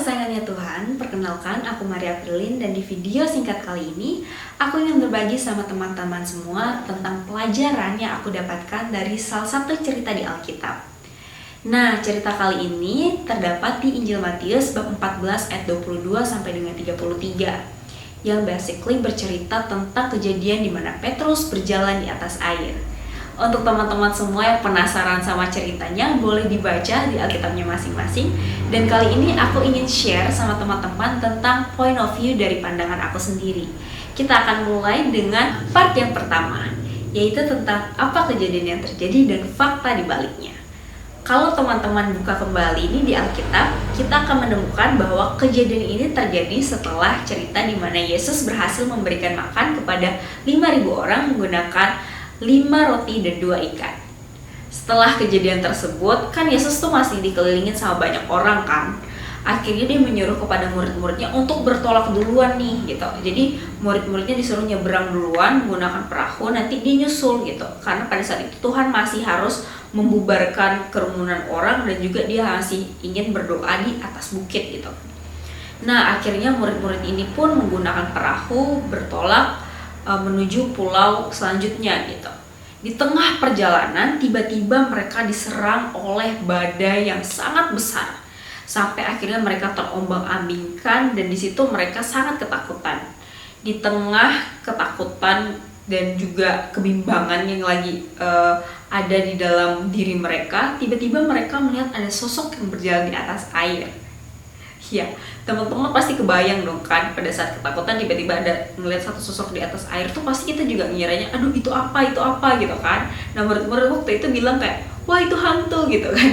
kesayangannya Tuhan, perkenalkan aku Maria Aprilin dan di video singkat kali ini aku ingin berbagi sama teman-teman semua tentang pelajaran yang aku dapatkan dari salah satu cerita di Alkitab. Nah, cerita kali ini terdapat di Injil Matius bab 14 ayat 22 sampai dengan 33 yang basically bercerita tentang kejadian di mana Petrus berjalan di atas air. Untuk teman-teman semua yang penasaran sama ceritanya, boleh dibaca di Alkitabnya masing-masing. Dan kali ini aku ingin share sama teman-teman tentang point of view dari pandangan aku sendiri. Kita akan mulai dengan part yang pertama, yaitu tentang apa kejadian yang terjadi dan fakta di baliknya. Kalau teman-teman buka kembali ini di Alkitab, kita akan menemukan bahwa kejadian ini terjadi setelah cerita di mana Yesus berhasil memberikan makan kepada 5.000 orang menggunakan 5 roti dan 2 ikan. Setelah kejadian tersebut, kan Yesus tuh masih dikelilingin sama banyak orang kan. Akhirnya dia menyuruh kepada murid-muridnya untuk bertolak duluan nih gitu. Jadi murid-muridnya disuruh nyebrang duluan menggunakan perahu, nanti dia nyusul gitu. Karena pada saat itu Tuhan masih harus membubarkan kerumunan orang dan juga dia masih ingin berdoa di atas bukit gitu. Nah, akhirnya murid-murid ini pun menggunakan perahu bertolak menuju pulau selanjutnya gitu. Di tengah perjalanan tiba-tiba mereka diserang oleh badai yang sangat besar sampai akhirnya mereka terombang-ambingkan dan di situ mereka sangat ketakutan. Di tengah ketakutan dan juga kebimbangan yang lagi ada di dalam diri mereka, tiba-tiba mereka melihat ada sosok yang berjalan di atas air. Ya, teman-teman pasti kebayang dong kan, pada saat ketakutan tiba-tiba ada ngelihat satu sosok di atas air tuh pasti kita juga ngiranya, aduh itu apa gitu kan. Nah, murid-murid waktu itu bilang kayak, wah itu hantu gitu kan.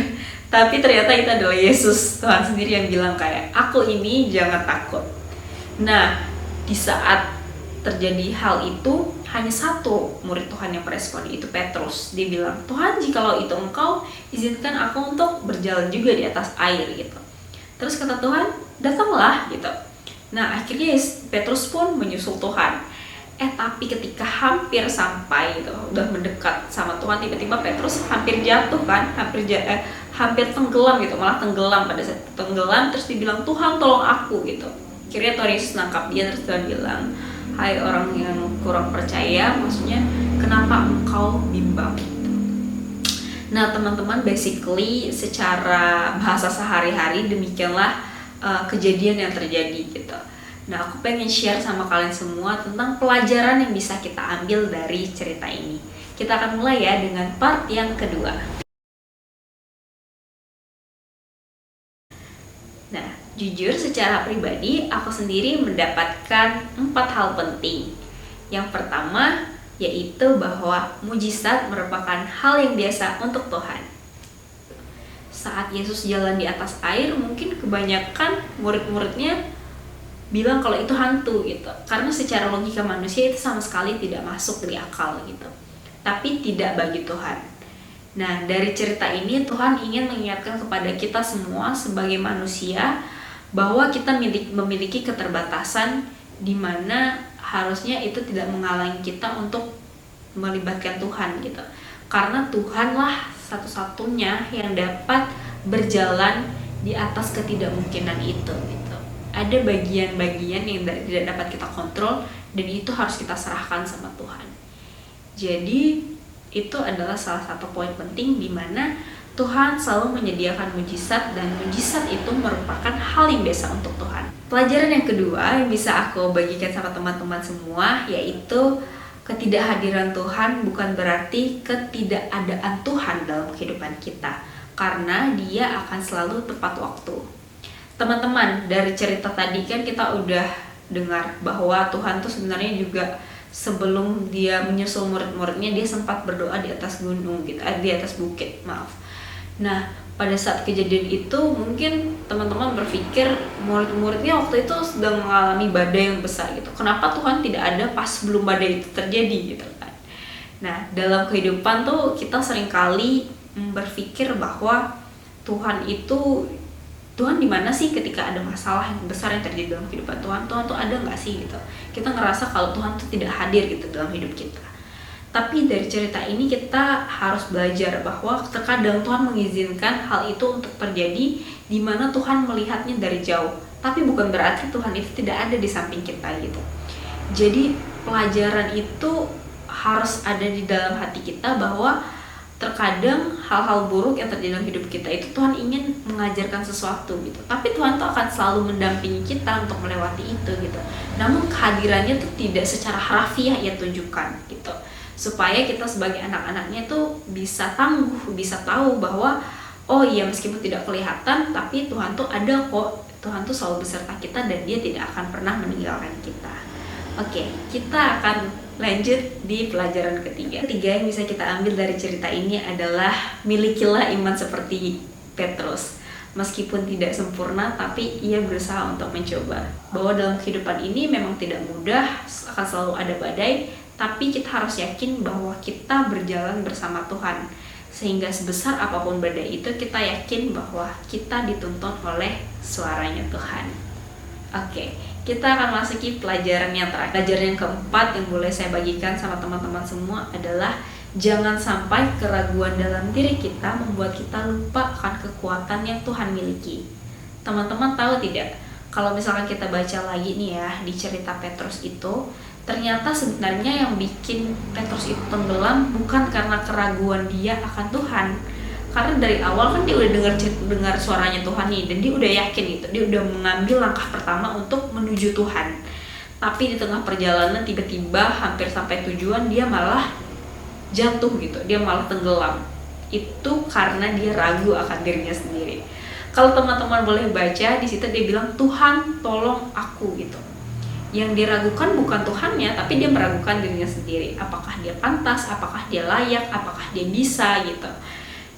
Tapi ternyata itu adalah Yesus, Tuhan sendiri yang bilang kayak, aku ini jangan takut. Nah, di saat terjadi hal itu, hanya satu murid Tuhan yang merespon, itu Petrus. Dia bilang, Tuhan jikalau itu engkau, izinkan aku untuk berjalan juga di atas air gitu. Terus kata Tuhan, datanglah gitu. Nah, akhirnya Petrus pun menyusul Tuhan. Tapi ketika hampir sampai gitu, udah mendekat sama Tuhan, tiba-tiba Petrus hampir jatuh kan, hampir tenggelam gitu, malah tenggelam. Pada saat tenggelam terus dibilang, Tuhan tolong aku gitu. Akhirnya Tuhan Yesus nangkap dia, terus Tuhan bilang, hai orang yang kurang percaya, maksudnya kenapa engkau bimbang? Nah teman-teman, basically secara bahasa sehari-hari demikianlah kejadian yang terjadi gitu. Nah aku pengen share sama kalian semua tentang pelajaran yang bisa kita ambil dari cerita ini. Kita akan mulai ya dengan part yang kedua. Nah jujur secara pribadi aku sendiri mendapatkan 4 hal penting. Yang pertama yaitu bahwa mujizat merupakan hal yang biasa untuk Tuhan. Saat Yesus jalan di atas air, mungkin kebanyakan murid-muridnya bilang kalau itu hantu gitu, karena secara logika manusia itu sama sekali tidak masuk di akal gitu. Tapi tidak bagi Tuhan. Nah, dari cerita ini Tuhan ingin mengingatkan kepada kita semua sebagai manusia bahwa kita memiliki keterbatasan di mana harusnya itu tidak menghalangi kita untuk melibatkan Tuhan gitu. Karena Tuhanlah satu-satunya yang dapat berjalan di atas ketidakmungkinan itu gitu. Ada bagian-bagian yang tidak dapat kita kontrol dan itu harus kita serahkan sama Tuhan. Jadi itu adalah salah satu poin penting di mana Tuhan selalu menyediakan mujizat dan mujizat itu merupakan hal yang biasa untuk Tuhan. Pelajaran yang kedua yang bisa aku bagikan sama teman-teman semua yaitu ketidakhadiran Tuhan bukan berarti ketidakadaan Tuhan dalam kehidupan kita, karena Dia akan selalu tepat waktu. Teman-teman, dari cerita tadi kan kita udah dengar bahwa Tuhan tuh sebenarnya juga sebelum Dia menyusul murid-muridnya, Dia sempat berdoa di atas gunung gitu, di atas bukit, maaf. Nah, pada saat kejadian itu mungkin teman-teman berpikir murid-muridnya waktu itu sedang mengalami badai yang besar gitu. Kenapa Tuhan tidak ada pas sebelum badai itu terjadi gitu kan. Nah, dalam kehidupan tuh kita seringkali berpikir bahwa Tuhan di mana sih ketika ada masalah yang besar yang terjadi dalam kehidupan Tuhan tuh ada nggak sih gitu. Kita ngerasa kalau Tuhan tuh tidak hadir gitu dalam hidup kita. Tapi dari cerita ini kita harus belajar bahwa terkadang Tuhan mengizinkan hal itu untuk terjadi di mana Tuhan melihatnya dari jauh. Tapi bukan berarti Tuhan itu tidak ada di samping kita gitu. Jadi pelajaran itu harus ada di dalam hati kita bahwa terkadang hal-hal buruk yang terjadi dalam hidup kita itu Tuhan ingin mengajarkan sesuatu gitu. Tapi Tuhan tuh akan selalu mendampingi kita untuk melewati itu gitu. Namun kehadirannya tuh tidak secara harfiah ia tunjukkan gitu. Supaya kita sebagai anak-anaknya tuh bisa tangguh, bisa tahu bahwa oh iya meskipun tidak kelihatan tapi Tuhan tuh ada kok. Tuhan tuh selalu beserta kita dan dia tidak akan pernah meninggalkan kita. Oke, kita akan lanjut di pelajaran ketiga. Ketiga yang bisa kita ambil dari cerita ini adalah milikilah iman seperti Petrus. Meskipun tidak sempurna, tapi ia berusaha untuk mencoba. Bahwa dalam kehidupan ini memang tidak mudah, akan selalu ada badai, tapi kita harus yakin bahwa kita berjalan bersama Tuhan. Sehingga sebesar apapun badai itu, kita yakin bahwa kita dituntun oleh suaranya Tuhan. Oke, kita akan masuki pelajaran yang terakhir. Pelajaran yang keempat yang boleh saya bagikan sama teman-teman semua adalah jangan sampai keraguan dalam diri kita membuat kita lupa akan kekuatan yang Tuhan miliki. Teman-teman tahu tidak, kalau misalkan kita baca lagi nih ya di cerita Petrus itu, ternyata sebenarnya yang bikin Petrus itu tenggelam bukan karena keraguan dia akan Tuhan. Karena dari awal kan dia udah dengar suaranya Tuhan nih, dan dia udah yakin gitu, dia udah mengambil langkah pertama untuk menuju Tuhan. Tapi di tengah perjalanan tiba-tiba hampir sampai tujuan dia malah jatuh gitu, dia malah tenggelam. Itu karena dia ragu akan dirinya sendiri. Kalau teman-teman boleh baca di situ dia bilang, Tuhan tolong aku gitu. Yang diragukan bukan Tuhannya, tapi dia meragukan dirinya sendiri. Apakah dia pantas, apakah dia layak, apakah dia bisa gitu.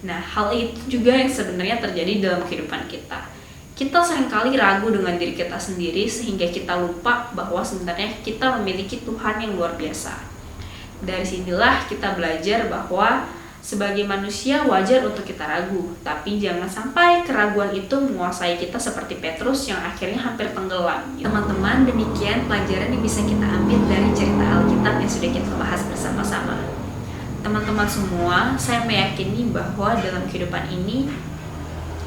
Nah, hal itu juga yang sebenarnya terjadi dalam kehidupan kita. Kita seringkali ragu dengan diri kita sendiri sehingga kita lupa bahwa sebenarnya kita memiliki Tuhan yang luar biasa. Dari sinilah kita belajar bahwa sebagai manusia wajar untuk kita ragu, tapi jangan sampai keraguan itu menguasai kita seperti Petrus yang akhirnya hampir tenggelam. Teman-teman, demikian pelajaran yang bisa kita ambil dari cerita Alkitab yang sudah kita bahas bersama-sama. Teman-teman semua, saya meyakini bahwa dalam kehidupan ini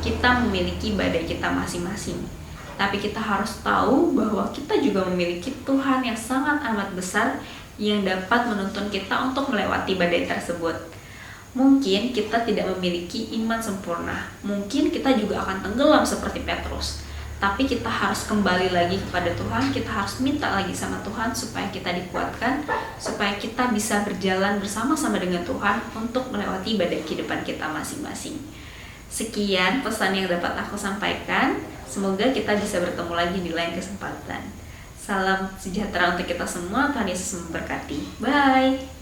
kita memiliki badai kita masing-masing. Tapi kita harus tahu bahwa kita juga memiliki Tuhan yang sangat amat besar yang dapat menuntun kita untuk melewati badai tersebut. Mungkin kita tidak memiliki iman sempurna. Mungkin kita juga akan tenggelam seperti Petrus. Tapi kita harus kembali lagi kepada Tuhan, kita harus minta lagi sama Tuhan supaya kita dikuatkan, supaya kita bisa berjalan bersama-sama dengan Tuhan untuk melewati badai kehidupan kita masing-masing. Sekian pesan yang dapat aku sampaikan, semoga kita bisa bertemu lagi di lain kesempatan. Salam sejahtera untuk kita semua, Tuhan Yesus memberkati. Bye!